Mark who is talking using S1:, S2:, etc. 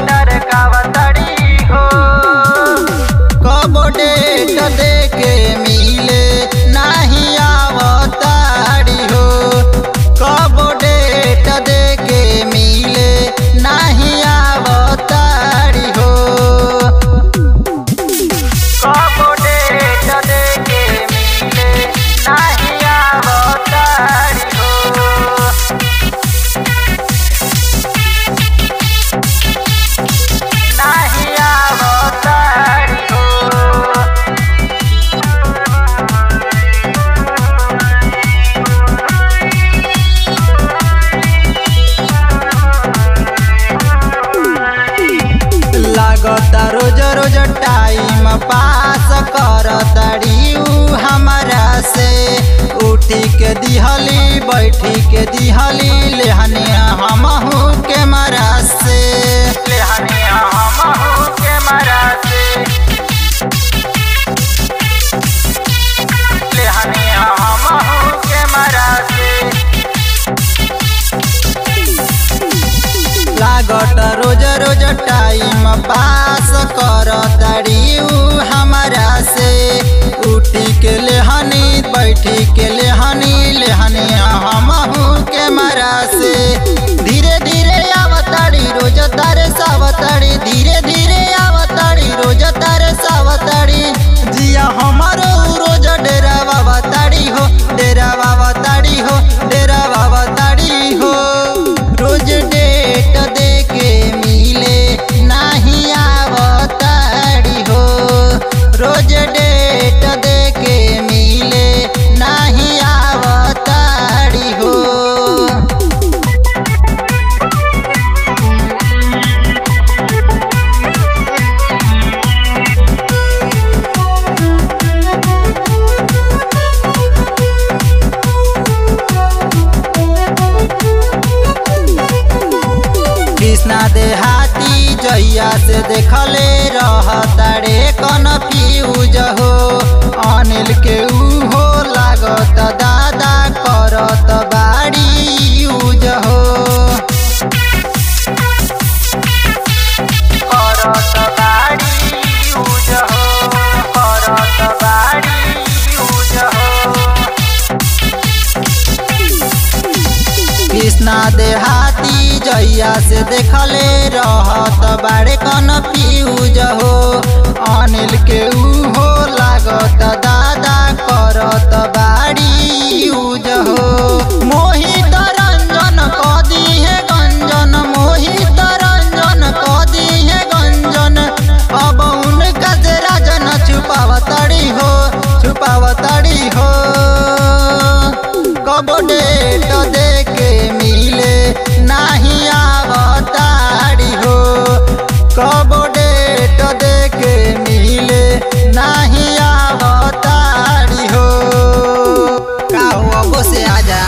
S1: डरकावताड़ी हो कबो डेट दे के मिले नहीं आवताड़ी हो कबो डेट दे के मिले नहीं आवताड़ी हो कबो डेट दे के मिले नहीं आवताड़ी हो नहीं आवताड़ी हो लागता रोज रोज टाइम पास करताड़ी हमारा से उठी के दिहली बैठी के दिहली लेहनिया हमहू के मरा से लेहनिया हमहू के मरा से लेहनिया हमहू के मरा से लागत रोज रोज टाइम पास करताड़ी हमारा से उठी के लेहनी बैठी के लेहनी लेहनिया हमहू के मरा से धीरे धीरे आवताड़ी रोज तारे सावताड़ी धीरे धीरे आवताड़ी रोज तारे सावताड़ी जिया हमारो रोज डेरा बावताड़ी हो डेरा बावताड़ी हो डेरा बावताड़ी हो रोज डेट दे के मिले नहीं आवताड़ी हो रोज डेट दे के मिले नहीं आवताड़ी हो कृष्णा देहाती जैया से देखले रहताड़े कन्फ्यूज हो अनिल के हो लागत दादा करत बाड़ी यूज हो करत बाड़ी यूज हो करत बाड़ी यूज हो कृष्णा देहाती जैया से देखले रहत बाड़े कन्फ्यूज हो अनिल के हो लागत दादा करत बाड़ी यूज हो मोहित रंजन कदी है गंजन मोहित रंजन कदी है गंजन अब उनका से राजन छुपावताड़ी हो कबो डेट दे के मिले नहीं आवताड़ी हो कबो डेट दे के मिले नहीं आवताड़ी हो का हो अब से आजा।